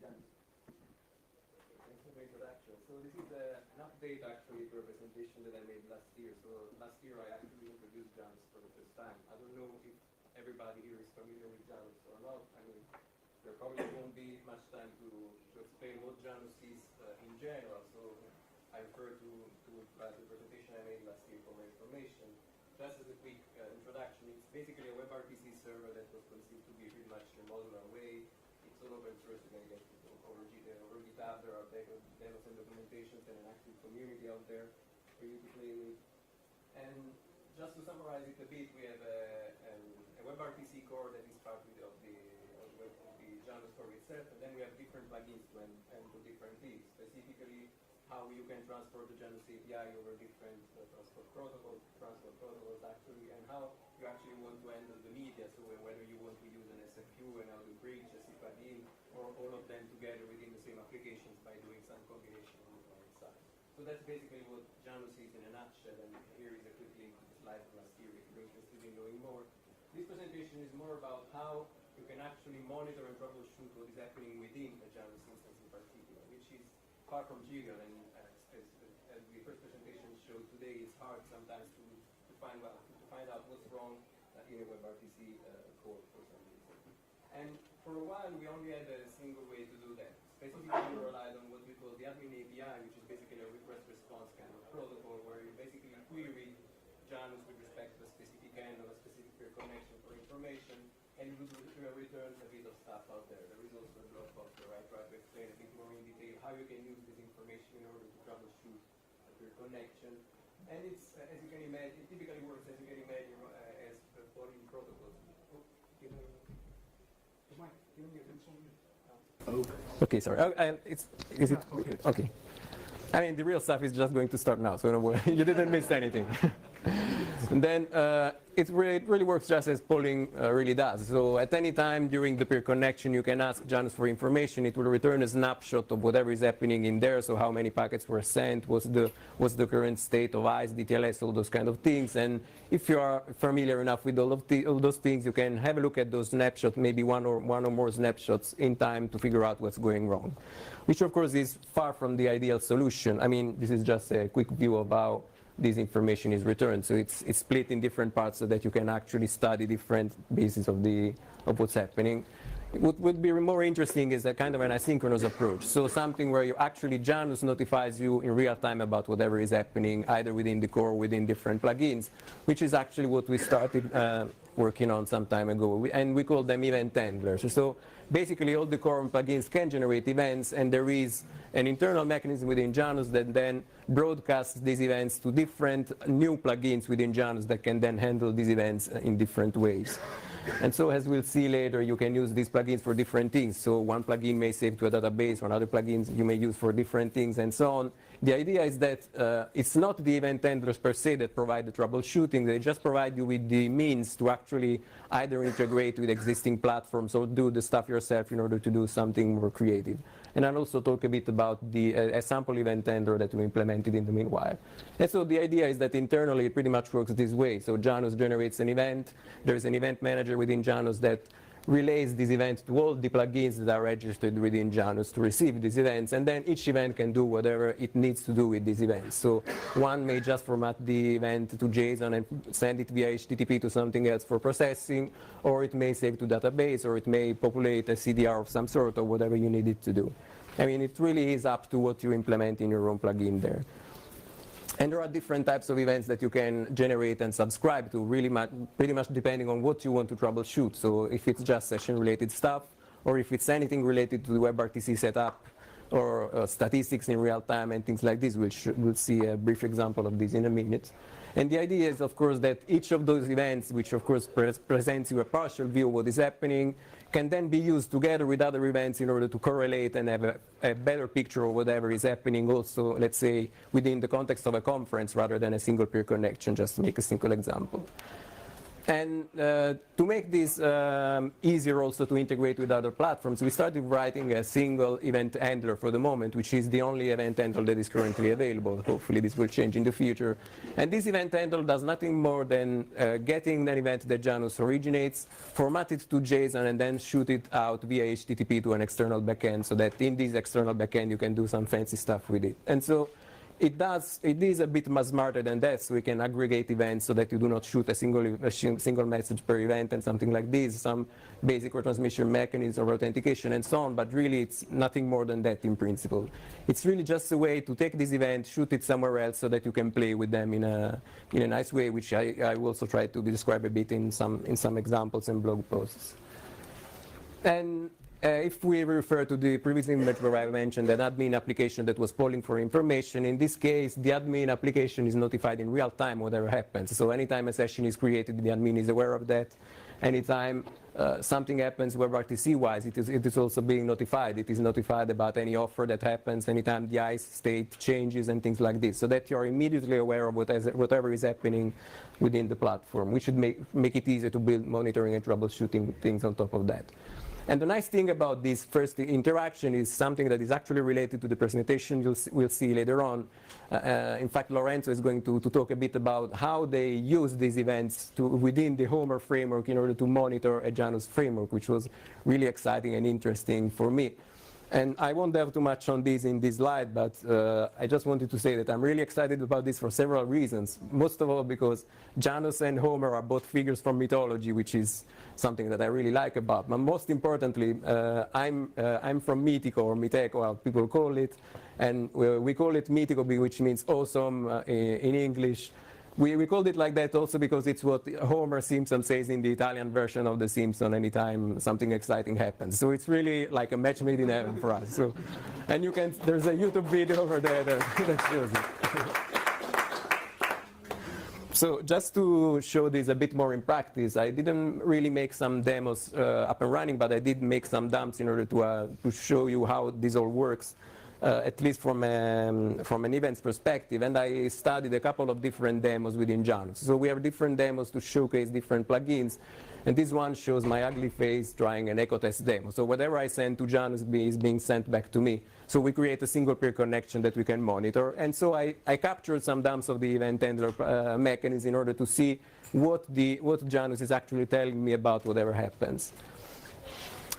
Thanks for the introduction. So this is an update actually to a presentation that I made last year. So last year I actually introduced Janus for the first time. I don't know if everybody here is familiar with Janus or not. I mean, there probably won't be much time to explain what Janus is in general. So I refer to the presentation I made last year for my information. Just as a quick introduction, it's basically a WebRTC server that was conceived to be pretty much a modular way. It's all open source. You can get it over GitHub. There are demos and documentations and an active community out there for you to play with. And just to summarize it a bit, we have a WebRTC core that is part of the Janus core itself, and then we have different plugins to handle different things. Specifically, how you can transport the Janus API over different transport protocols actually, and how you actually want to handle the media, so whether you want to use an SFU, an audio bridge, a C plugin, or all of them together within the same applications by doing some combination on the side. So that's basically what Janus is in a nutshell, and here is a quick link to the slide from last year if you're interested in knowing more. This presentation is more about how you can actually monitor and troubleshoot what is happening within a Janus instance in particular, which is far from trivial, and as the first presentation showed today, it's hard sometimes to find out what's wrong in a WebRTC code for some reason. And for a while, we only had a single way to do that. Specifically, we relied on what we call the admin API, which is basically a request-response kind of protocol, where you basically query Janus with respect to a specific end or a specific peer connection for information, and it would return a bit of stuff out there. There is also a blog post where I try to explain a bit more in detail how you can use this information in order to troubleshoot a peer connection. And it's, as you can imagine, it typically works, as you can imagine, as following protocols. Okay, sorry. Is it okay? I mean, the real stuff is just going to start now, so don't worry. You didn't miss anything. And then it really works just as polling really does. So at any time during the peer connection, you can ask Janus for information. It will return a snapshot of whatever is happening in there. So how many packets were sent, what's the current state of ICE, DTLS, all those kind of things. And if you are familiar enough with all those things, you can have a look at those snapshots, maybe one or more snapshots in time to figure out what's going wrong, which of course is far from the ideal solution. I mean, this is just a quick view of how this information is returned. So it's split in different parts so that you can actually study different bases of what's happening. What would be more interesting is a kind of an asynchronous approach. So something where you actually Janus notifies you in real time about whatever is happening, either within the core or within different plugins, which is actually what we started working on some time ago. And we call them event handlers. So basically all the core plugins can generate events, and there is an internal mechanism within Janus that then broadcasts these events to different new plugins within Janus that can then handle these events in different ways. And so as we'll see later, you can use these plugins for different things. So one plugin may save to a database, or other plugins you may use for different things, and so on. The idea is that it's not the event handlers per se that provide the troubleshooting. They just provide you with the means to actually either integrate with existing platforms or do the stuff yourself in order to do something more creative. And I'll also talk a bit about a sample event handler that we implemented in the meanwhile. And so the idea is that internally it pretty much works this way. So Janus generates an event. There's an event manager within Janus that relays this event to all the plugins that are registered within Janus to receive these events, and then each event can do whatever it needs to do with these events. So one may just format the event to JSON and send it via HTTP to something else for processing, or it may save to database, or it may populate a CDR of some sort, or whatever you need it to do. I mean, it really is up to what you implement in your own plugin there. And there are different types of events that you can generate and subscribe to, really pretty much depending on what you want to troubleshoot. So if it's just session-related stuff, or if it's anything related to the WebRTC setup, or statistics in real time and things like this, we'll see a brief example of this in a minute. And the idea is, of course, that each of those events, which of course presents you a partial view of what is happening, can then be used together with other events in order to correlate and have a better picture of whatever is happening also, let's say, within the context of a conference rather than a single peer connection, just to make a single example. And to make this easier also to integrate with other platforms, we started writing a single event handler for the moment, which is the only event handler that is currently available. Hopefully this will change in the future. And this event handler does nothing more than getting an event that Janus originates, format it to JSON, and then shoot it out via HTTP to an external backend, so that in this external backend you can do some fancy stuff with it. And so it is a bit more smarter than that, so we can aggregate events so that you do not shoot a single message per event and something like this, some basic retransmission mechanism or authentication and so on, but really it's nothing more than that in principle. It's really just a way to take this event, shoot it somewhere else so that you can play with them in a nice way, which I will also try to describe a bit in some examples and blog posts. And if we refer to the previous image where I mentioned an admin application that was polling for information, in this case, the admin application is notified in real time whatever happens. So anytime a session is created, the admin is aware of that. Anytime something happens WebRTC-wise, it is also being notified. It is notified about any offer that happens, anytime the ICE state changes and things like this, so that you're immediately aware of whatever is happening within the platform, which should make it easier to build monitoring and troubleshooting things on top of that. And the nice thing about this first interaction is something that is actually related to the presentation we'll see later on. In fact, Lorenzo is going to talk a bit about how they use these events within the Homer framework in order to monitor a Janus framework, which was really exciting and interesting for me. And I won't delve too much on this in this slide, but I just wanted to say that I'm really excited about this for several reasons. Most of all because Janus and Homer are both figures from mythology, which is something that I really like about. But most importantly, I'm from Mythico, or Miteco, how people call it. And we call it Mythico, which means awesome in English. We called it like that also because it's what Homer Simpson says in the Italian version of The Simpsons anytime something exciting happens. So it's really like a match made in heaven for us. So, and there's a YouTube video over there that shows it. So just to show this a bit more in practice, I didn't really make some demos up and running, but I did make some dumps in order to show you how this all works. At least from an events perspective, and I studied a couple of different demos within Janus. So we have different demos to showcase different plugins, and this one shows my ugly face trying an echo test demo. So whatever I send to Janus is being sent back to me. So we create a single peer connection that we can monitor, and so I captured some dumps of the event handler mechanism in order to see what Janus is actually telling me about whatever happens.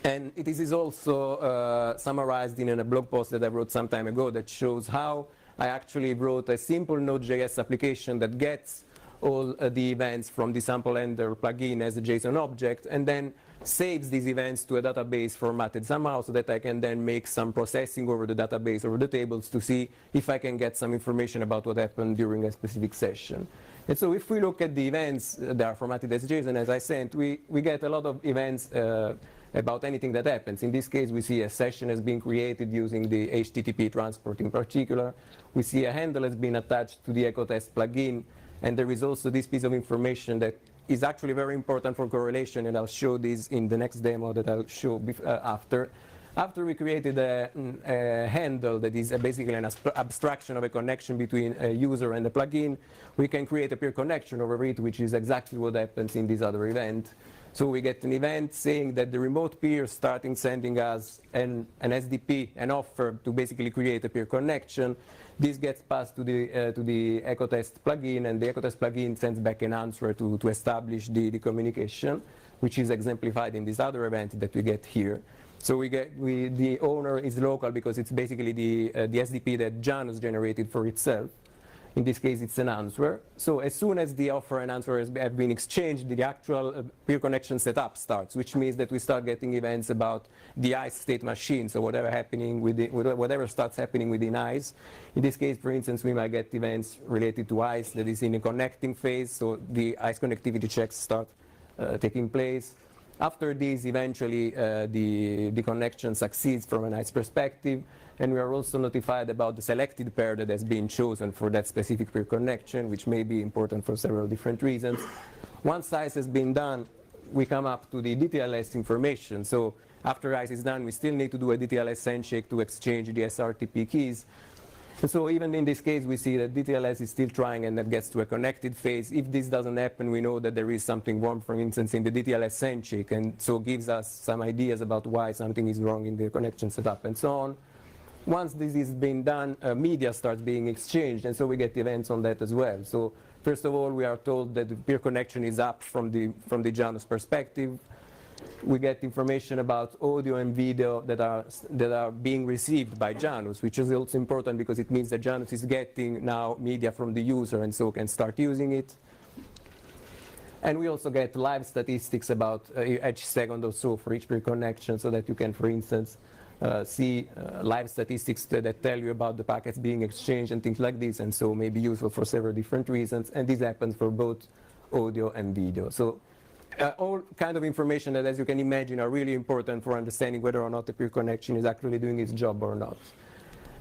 And it is also summarized in a blog post that I wrote some time ago that shows how I actually wrote a simple Node.js application that gets all the events from the sample handler plugin as a JSON object, and then saves these events to a database formatted somehow so that I can then make some processing over the database, over the tables, to see if I can get some information about what happened during a specific session. And so if we look at the events that are formatted as JSON, as I said, we get a lot of events about anything that happens. In this case, we see a session has been created using the HTTP transport in particular. We see a handle has been attached to the echo test plugin, and there is also this piece of information that is actually very important for correlation, and I'll show this in the next demo that I'll show after. After we created a handle that is basically an abstraction of a connection between a user and a plugin, we can create a peer connection over it, which is exactly what happens in this other event. So we get an event saying that the remote peer starting sending us an SDP, an offer to basically create a peer connection. This gets passed to the echo test plugin, and the echo test plugin sends back an answer to establish the communication, which is exemplified in this other event that we get here. So the owner is local because it's basically the SDP that Janus generated for itself. In this case, it's an answer. So as soon as the offer and answer have been exchanged, the actual peer connection setup starts, which means that we start getting events about the ICE state machine, so whatever starts happening within ICE. In this case, for instance, we might get events related to ICE that is in a connecting phase, so the ICE connectivity checks start taking place. After this, eventually, the connection succeeds from an ICE perspective, and we are also notified about the selected pair that has been chosen for that specific peer connection, which may be important for several different reasons. Once ICE has been done, we come up to the DTLS information. So after ICE is done, we still need to do a DTLS handshake to exchange the SRTP keys. And so even in this case, we see that DTLS is still trying and that gets to a connected phase. If this doesn't happen, we know that there is something wrong, for instance, in the DTLS sendcheck, and so gives us some ideas about why something is wrong in the connection setup and so on. Once this is being done, media starts being exchanged, and so we get events on that as well. So first of all, we are told that the peer connection is up from the Janus perspective. We get information about audio and video that are being received by Janus, which is also important because it means that Janus is getting now media from the user and so can start using it. And we also get live statistics about each second or so for each peer connection, so that you can, for instance, see live statistics that tell you about the packets being exchanged and things like this, and so may be useful for several different reasons. And this happens for both audio and video. So all kind of information that, as you can imagine, are really important for understanding whether or not the peer connection is actually doing its job or not.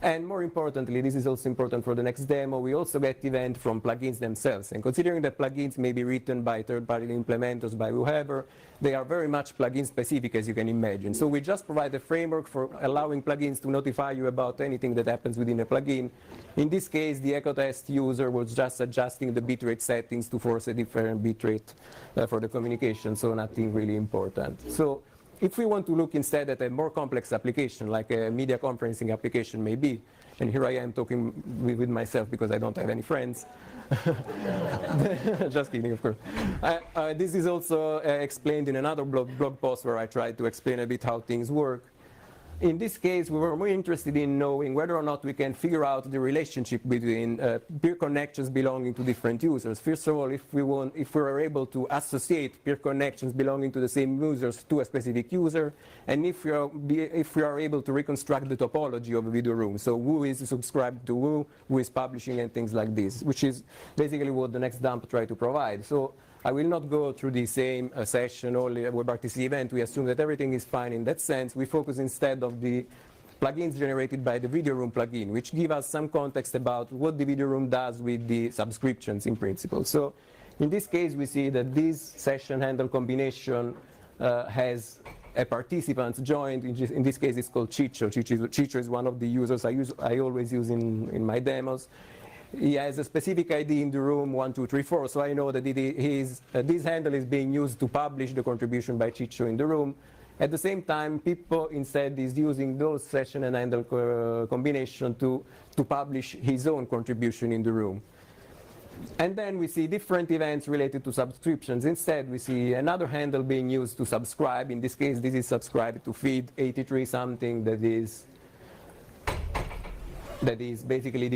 And more importantly, this is also important for the next demo, we also get event from plugins themselves. And considering that plugins may be written by third-party implementers, by whoever, they are very much plugin specific, as you can imagine. So we just provide a framework for allowing plugins to notify you about anything that happens within a plugin. In this case, the EchoTest user was just adjusting the bitrate settings to force a different bitrate for the communication, so nothing really important. So if we want to look instead at a more complex application, like a media conferencing application maybe, and here I am talking with myself because I don't have any friends. Just kidding, of course. This is also explained in another blog post where I tried to explain a bit how things work. In this case, we were more interested in knowing whether or not we can figure out the relationship between peer connections belonging to different users. First of all, if we are able to associate peer connections belonging to the same users to a specific user, and if we are able to reconstruct the topology of a video room, so who is subscribed to who is publishing, and things like this, which is basically what the next dump try to provide. So I will not go through the same session or WebRTC event. We assume that everything is fine in that sense. We focus instead of the plugins generated by the video room plugin, which give us some context about what the video room does with the subscriptions in principle. So in this case, we see that this session handle combination has a participant joined. In this case, it's called Ciccio. Ciccio is one of the users I always use in my demos. He has a specific ID in the room 1234, so I know that this handle is being used to publish the contribution by Ciccio in the room. At the same time, Pippo instead is using those session and handle combination to publish his own contribution in the room. And then we see different events related to subscriptions. Instead, we see another handle being used to subscribe. In this case, this is subscribed to feed 83 something, that is basically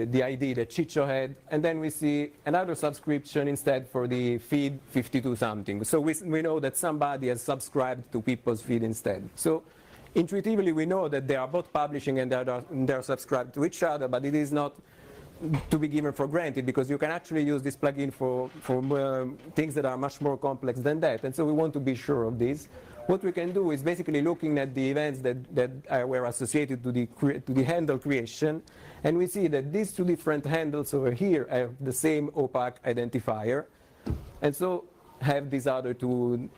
the ID that Ciccio had. And then we see another subscription instead for the feed 52 something. So we know that somebody has subscribed to Pippo's feed instead. So intuitively we know that they are both publishing and they are subscribed to each other, but it is not to be given for granted, because you can actually use this plugin for things that are much more complex than that. And so we want to be sure of this. What we can do is basically looking at the events that were associated to the handle creation, and we see that these two different handles over here have the same opaque identifier, and so have these other two,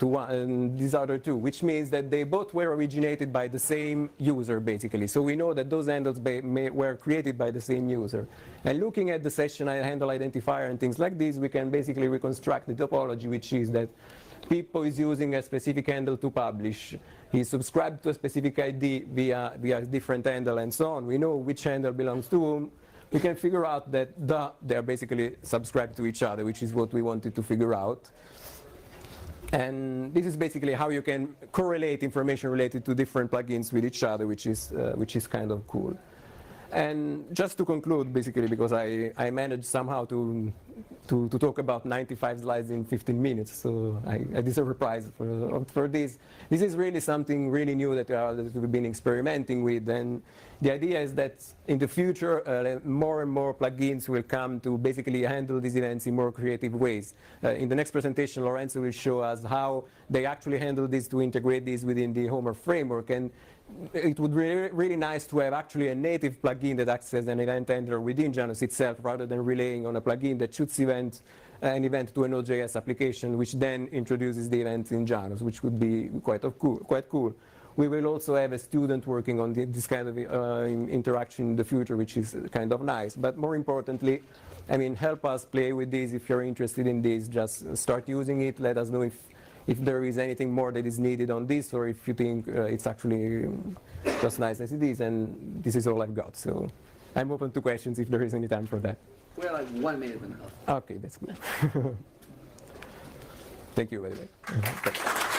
which means that they both were originated by the same user, basically. So we know that those handles were created by the same user. And looking at the session handle identifier and things like this, we can basically reconstruct the topology, which is that Pippo is using a specific handle to publish. He's subscribed to a specific ID via a different handle and so on. We know which handle belongs to whom. We can figure out that they're basically subscribed to each other, which is what we wanted to figure out. And this is basically how you can correlate information related to different plugins with each other, which is kind of cool. And just to conclude, basically, because I managed somehow to talk about 95 slides in 15 minutes, so I deserve a prize for this. This is really something really new that we've been experimenting with, and the idea is that in the future, more and more plugins will come to basically handle these events in more creative ways. In the next presentation, Lorenzo will show us how they actually handle this to integrate this within the Homer framework. And it would be really nice to have actually a native plugin that acts as an event handler within Janus itself, rather than relying on a plugin that shoots an event to a Node.js application, which then introduces the event in Janus, which would be quite cool. we will also have a student working on this kind of interaction in the future, which is kind of nice. But more importantly, I mean, help us play with this. If you're interested in this, just start using it. Let us know if there is anything more that is needed on this, or if you think it's actually just nice as it is. And this is all I've got. So I'm open to questions if there is any time for that. We're like 1 minute and a half. Okay, that's good. Thank you, by the way.